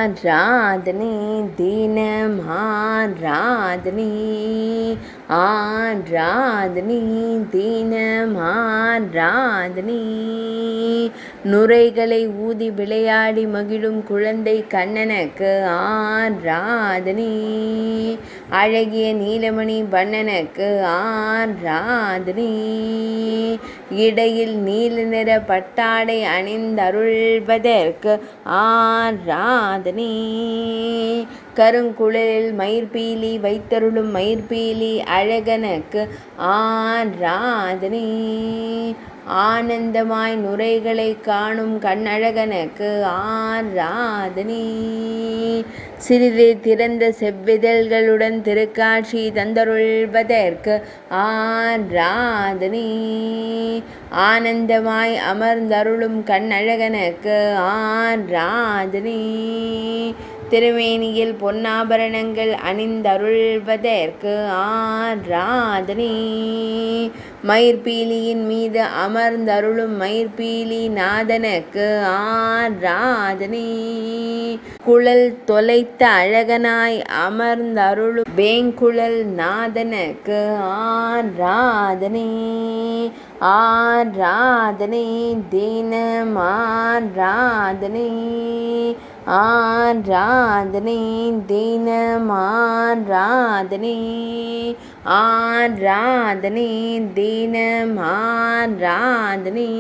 ஆராதனை தினம் ஆராதனை ஆராதனை தினம் ஆராதனை நுரைகளை ஊதி விளையாடி மகிழும் குழந்தை கண்ணனுக்கு ஆராதனை அழகிய நீலமணி வண்ணனுக்கு ஆராதனை இடையில் நீல நிற பட்டாடை அணிந்தருள்வதற்கு ஆராதனை கருங்குழலில் மயிர்பீலி வைத்தருளும் மயிர்பீலி அழகனுக்கு ஆராதனை ஆனந்தமாய் நுரைகளை காணும் கண்ணழகனுக்கு ஆராதனை சிறிது திறந்த செவ்விதழ்களுடன் திருக்காட்சி தந்தருள்வதற்கு ஆராதனை ஆனந்தமாய் அமர்ந்தருளும் கண்ணழகனுக்கு ஆராதனை திருமேனியில் பொன்னாபரணங்கள் அணிந்தருள்வதற்கு ஆராதனை மயிர்பீலியின் மீது அமர்ந்தருளும் மயிர்பீலி நாதனுக்கு ஆராதனை குழல் தொலைத்த அழகனாய் அமர்ந்தருளும் வேங்குழல் நாதனுக்கு ஆராதனை ஆராதனை தினம் ஆராதனை ஆராதனை தினம் ஆராதனை ஆராதனை தினம் ஆராதனை